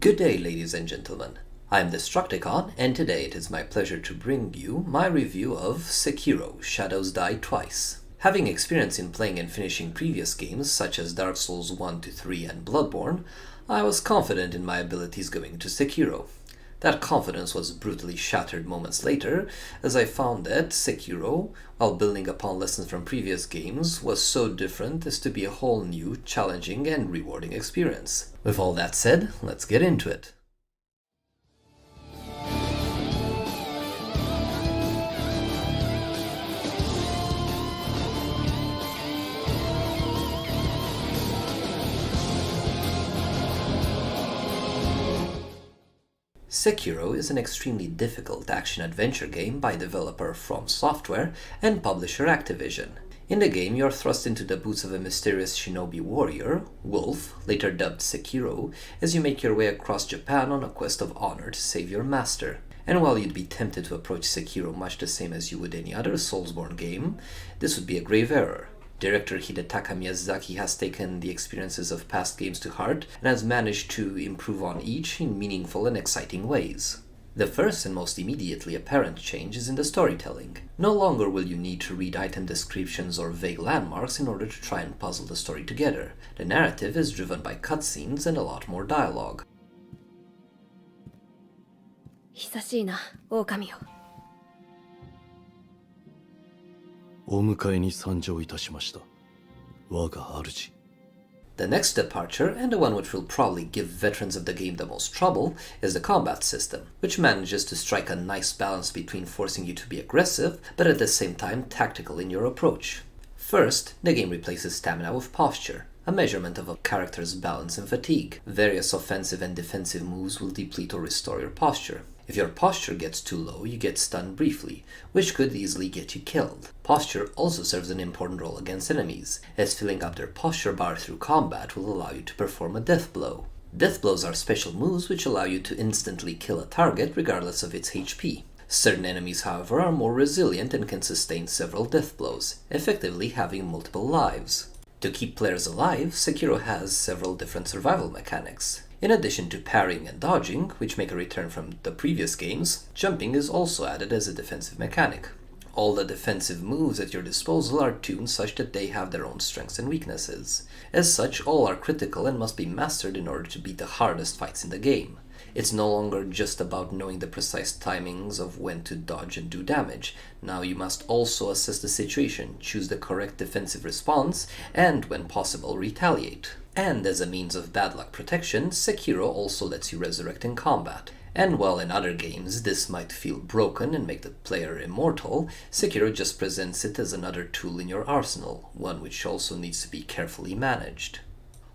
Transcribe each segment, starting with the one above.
Good day, ladies and gentlemen. I am Destructicon, and today it is my pleasure to bring you my review of Sekiro: Shadows Die Twice. Having experience in playing and finishing previous games such as Dark Souls 1 to 3 and Bloodborne, I was confident in my abilities going to Sekiro. That confidence was brutally shattered moments later, as I found that Sekiro, while building upon lessons from previous games, was so different as to be a whole new, challenging, and rewarding experience. With all that said, let's get into it. Sekiro is an extremely difficult action-adventure game by developer From Software and publisher Activision. In the game, you are thrust into the boots of a mysterious shinobi warrior, Wolf, later dubbed Sekiro, as you make your way across Japan on a quest of honor to save your master. And while you'd be tempted to approach Sekiro much the same as you would any other Soulsborne game, this would be a grave error. Director Hidetaka Miyazaki has taken the experiences of past games to heart and has managed to improve on each in meaningful and exciting ways. The first and most immediately apparent change is in the storytelling. No longer will you need to read item descriptions or vague landmarks in order to try and puzzle the story together. The narrative is driven by cutscenes and a lot more dialogue. 久しいな、狼よ。お迎えに参上いたしました。我が主。The next departure, and the one which will probably give veterans of the game the most trouble, is the combat system, which manages to strike a nice balance between forcing you to be aggressive, but at the same time tactical in your approach. First, the game replaces stamina with posture, a measurement of a character's balance and fatigue. Various offensive and defensive moves will deplete or restore your posture. If your posture gets too low, you get stunned briefly, which could easily get you killed. Posture also serves an important role against enemies, as filling up their posture bar through combat will allow you to perform a death blow. Death blows are special moves which allow you to instantly kill a target regardless of its HP. Certain enemies, however, are more resilient and can sustain several death blows, effectively having multiple lives. To keep players alive, Sekiro has several different survival mechanics. In addition to parrying and dodging, which make a return from the previous games, jumping is also added as a defensive mechanic. All the defensive moves at your disposal are tuned such that they have their own strengths and weaknesses. As such, all are critical and must be mastered in order to beat the hardest fights in the game. It's no longer just about knowing the precise timings of when to dodge and do damage. Now you must also assess the situation, choose the correct defensive response, and, when possible, retaliate. And as a means of bad luck protection, Sekiro also lets you resurrect in combat. And while in other games this might feel broken and make the player immortal, Sekiro just presents it as another tool in your arsenal, one which also needs to be carefully managed.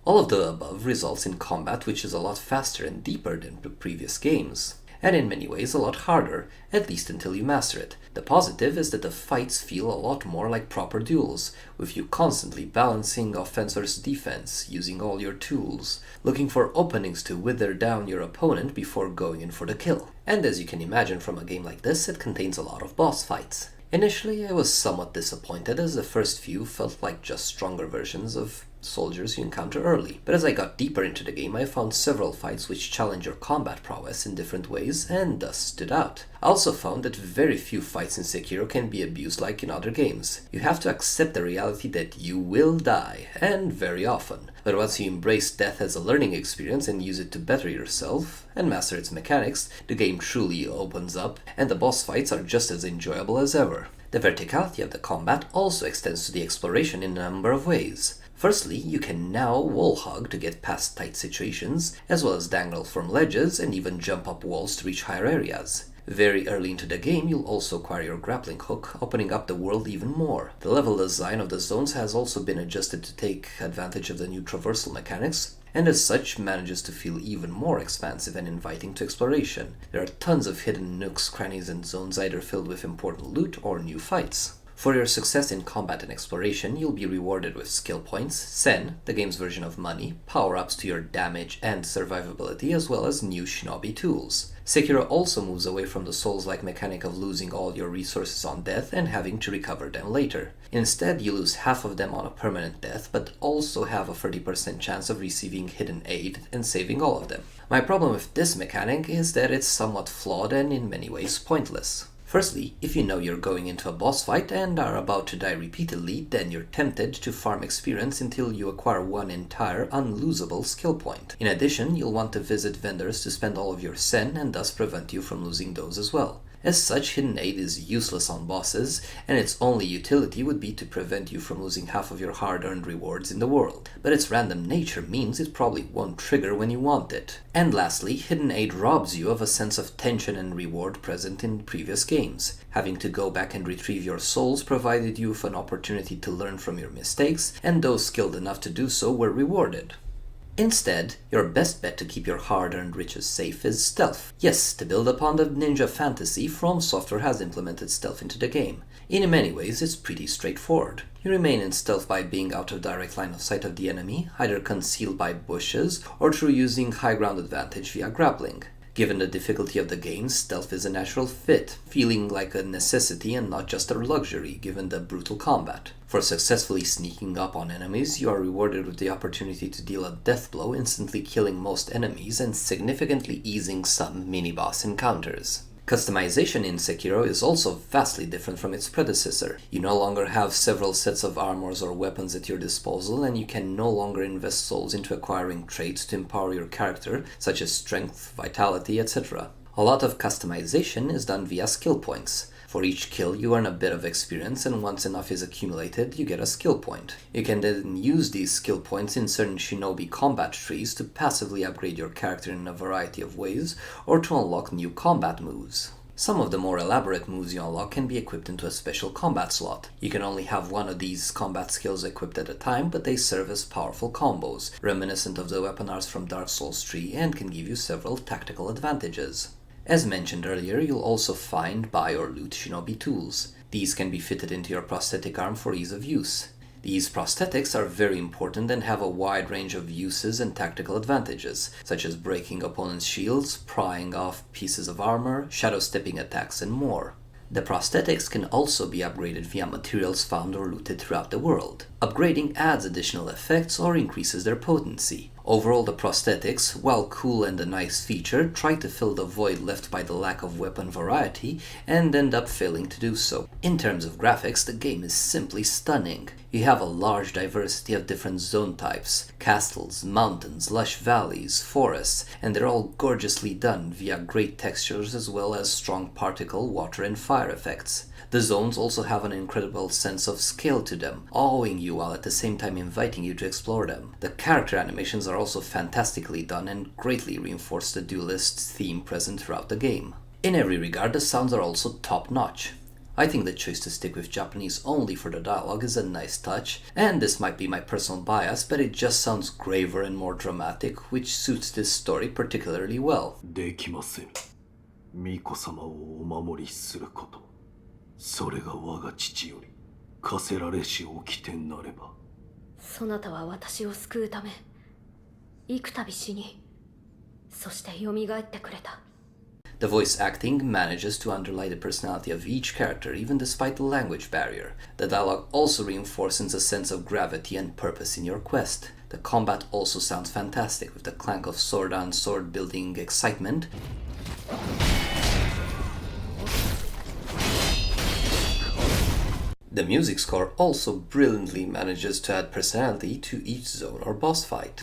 All of the above results in combat which is a lot faster and deeper than the previous games, and in many ways a lot harder, at least until you master it. The positive is that the fights feel a lot more like proper duels, with you constantly balancing offense versus defense, using all your tools, looking for openings to wither down your opponent before going in for the kill. And as you can imagine from a game like this, it contains a lot of boss fights. Initially, I was somewhat disappointed as the first few felt like just stronger versions of soldiers you encounter early. But as I got deeper into the game, I found several fights which challenge your combat prowess in different ways and thus stood out. I also found that very few fights in Sekiro can be abused like in other games. You have to accept the reality that you will die, and very often. But once you embrace death as a learning experience and use it to better yourself, and master its mechanics, the game truly opens up, and the boss fights are just as enjoyable as ever. The verticality of the combat also extends to the exploration in a number of ways. Firstly, you can now wall hug to get past tight situations, as well as dangle from ledges and even jump up walls to reach higher areas. Very early into the game, you'll also acquire your grappling hook, opening up the world even more. The level design of the zones has also been adjusted to take advantage of the new traversal mechanics, and as such manages to feel even more expansive and inviting to exploration. There are tons of hidden nooks, crannies, and zones either filled with important loot or new fights. For your success in combat and exploration, you'll be rewarded with skill points, sen, the game's version of money, power-ups to your damage and survivability, as well as new shinobi tools. Sekiro also moves away from the Souls-like mechanic of losing all your resources on death and having to recover them later. Instead, you lose half of them on a permanent death, but also have a 30% chance of receiving hidden aid and saving all of them. My problem with this mechanic is that it's somewhat flawed and in many ways pointless. Firstly, if you know you're going into a boss fight and are about to die repeatedly, then you're tempted to farm experience until you acquire one entire unlosable skill point. In addition, you'll want to visit vendors to spend all of your sen and thus prevent you from losing those as well. As such, hidden aid is useless on bosses, and its only utility would be to prevent you from losing half of your hard-earned rewards in the world. But its random nature means it probably won't trigger when you want it. And lastly, hidden aid robs you of a sense of tension and reward present in previous games. Having to go back and retrieve your souls provided you with an opportunity to learn from your mistakes, and those skilled enough to do so were rewarded. Instead, your best bet to keep your hard-earned riches safe is stealth. Yes, to build upon the ninja fantasy, From Software has implemented stealth into the game. In many ways, it's pretty straightforward. You remain in stealth by being out of direct line of sight of the enemy, either concealed by bushes or through using high ground advantage via grappling. Given the difficulty of the game, stealth is a natural fit, feeling like a necessity and not just a luxury given the brutal combat. For successfully sneaking up on enemies, you are rewarded with the opportunity to deal a death blow, instantly killing most enemies and significantly easing some mini-boss encounters. Customization in Sekiro is also vastly different from its predecessor. You no longer have several sets of armors or weapons at your disposal, and you can no longer invest souls into acquiring traits to empower your character, such as strength, vitality, etc. A lot of customization is done via skill points. For each kill, you earn a bit of experience, and once enough is accumulated, you get a skill point. You can then use these skill points in certain shinobi combat trees to passively upgrade your character in a variety of ways, or to unlock new combat moves. Some of the more elaborate moves you unlock can be equipped into a special combat slot. You can only have one of these combat skills equipped at a time, but they serve as powerful combos, reminiscent of the weapon arts from Dark Souls 3, and can give you several tactical advantages. As mentioned earlier, you'll also find, buy or loot shinobi tools. These can be fitted into your prosthetic arm for ease of use. These prosthetics are very important and have a wide range of uses and tactical advantages, such as breaking opponents' shields, prying off pieces of armor, shadow-stepping attacks, and more. The prosthetics can also be upgraded via materials found or looted throughout the world. Upgrading adds additional effects or increases their potency. Overall, the prosthetics, while cool and a nice feature, try to fill the void left by the lack of weapon variety and end up failing to do so. In terms of graphics, the game is simply stunning. You have a large diversity of different zone types, castles, mountains, lush valleys, forests, and they're all gorgeously done via great textures as well as strong particle, water and fire effects. The zones also have an incredible sense of scale to them, awing you while at the same time inviting you to explore them. The character animations are also fantastically done and greatly reinforce the duelist theme present throughout the game. In every regard, the sounds are also top-notch. I think the choice to stick with Japanese only for the dialogue is a nice touch, and this might be my personal bias, but it just sounds graver and more dramatic, which suits this story particularly well. できません。巫女様をお守りすること。それが我が父より課せられし掟なれば。そなたは私を救うため幾度死に、そして蘇ってくれた。The voice acting manages to underlie the personality of each character even despite the language barrier. The dialogue also reinforces a sense of gravity and purpose in your quest. The combat also sounds fantastic with the clank of sword on sword building excitement. The music score also brilliantly manages to add personality to each zone or boss fight.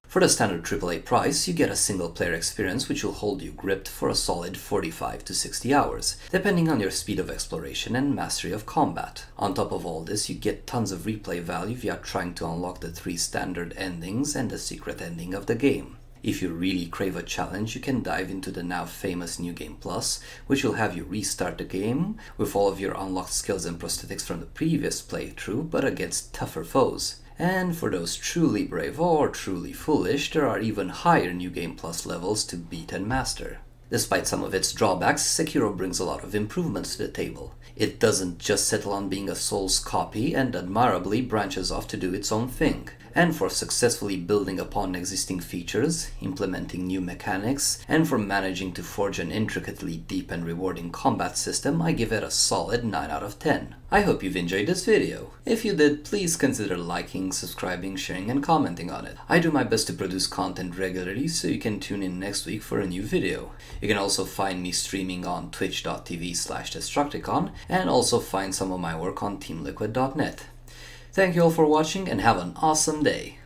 For the standard AAA price, you get a single-player experience which will hold you gripped for a solid 45 to 60 hours, depending on your speed of exploration and mastery of combat. On top of all this, you get tons of replay value via trying to unlock the 3 standard endings and the secret ending of the game. If you really crave a challenge, you can dive into the now famous New Game Plus, which will have you restart the game with all of your unlocked skills and prosthetics from the previous playthrough, but against tougher foes. And for those truly brave or truly foolish, there are even higher New Game Plus levels to beat and master. Despite some of its drawbacks, Sekiro brings a lot of improvements to the table. It doesn't just settle on being a Souls copy and admirably branches off to do its own thing. And for successfully building upon existing features, implementing new mechanics, and for managing to forge an intricately deep and rewarding combat system, I give it a solid 9 out of 10. I hope you've enjoyed this video. If you did, please consider liking, subscribing, sharing, and commenting on it. I do my best to produce content regularly, so you can tune in next week for a new video. You can also find me streaming on twitch.tv/Destructicon, and also find some of my work on teamliquid.net. Thank you all for watching and have an awesome day.